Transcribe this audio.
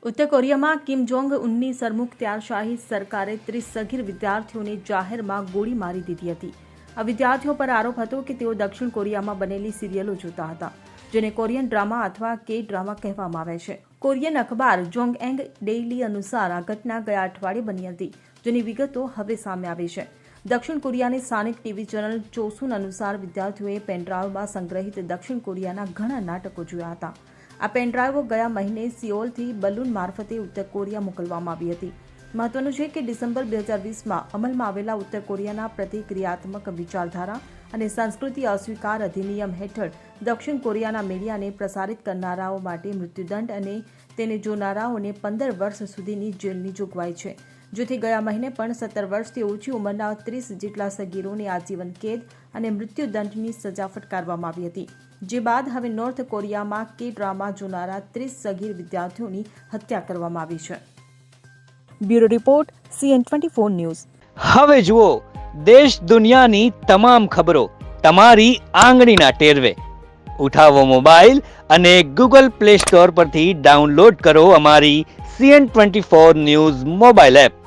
ઉત્તર કોરિયામાં Kim Jong ઉનની સરમુખત્યારશાહી સરકારે 30 સગીર વિદ્યાર્થીઓને જાહેરમાં ગોળી મારી દીધી હતી. આ વિદ્યાર્થીઓ પર આરોપ હતો કે તેઓ દક્ષિણ કોરિયામાં બનેલી સિરિયલો જોતા હતા, જેને કોરિયન ડ્રામા અથવા કે ડ્રામા કહેવામાં આવે છે. કોરિયન અખબાર જોંગએંગ ડેઇલી અનુસાર આ ઘટના ગયા અઠવાડિયે બની હતી, જેની વિગતો હવે સામે આવી છે. દક્ષિણ કોરિયાની સ્થાનિક ટીવી ચેનલ ચોસુન અનુસાર વિદ્યાર્થીઓએ પેનડ્રાઈવમાં સંગ્રહિત દક્ષિણ કોરિયાના ઘણા નાટકો જોયા હતા. આ પેનડ્રાઈવો ગયા મહિને સિઓલથી બલૂન મારફતે ઉત્તર કોરિયા મોકલવામાં આવી હતી. મહત્વનું છે કે ડિસેમ્બર 2020માં અમલમાં આવેલા ઉત્તર કોરિયાના પ્રતિક્રિયાત્મક વિચારધારા અને સંસ્કૃતિ અસ્વીકાર અધિનિયમ હેઠળ દક્ષિણ કોરિયાના મીડિયાને પ્રસારિત કરનારાઓ માટે મૃત્યુદંડ અને તેને જોનારાઓને 15 વર્ષ સુધીની જેલની જોગવાઈ છે. જેથી ગયા મહિને પણ 17 વર્ષથી ઓછી ઉંમરના 30 જેટલા સગીરોને આજીવન કેદ અને મૃત્યુદંડની સજા ફટકારવામાં આવી હતી. જે બાદ હવે નોર્થ કોરિયામાં કે ડ્રામા જોનારા 30 સગીર વિદ્યાર્થીઓની હત્યા કરવામાં આવી છે. Bureau report CN24 news. હવે જુઓ દેશ દુનિયાની તમામ ખબરો તમારી આંગળીના ટેરવે. ઉઠાવો મોબાઈલ અને Google Play Store પરથી ડાઉનલોડ કરો અમારી CN24 ન્યૂઝ મોબાઈલ એપ.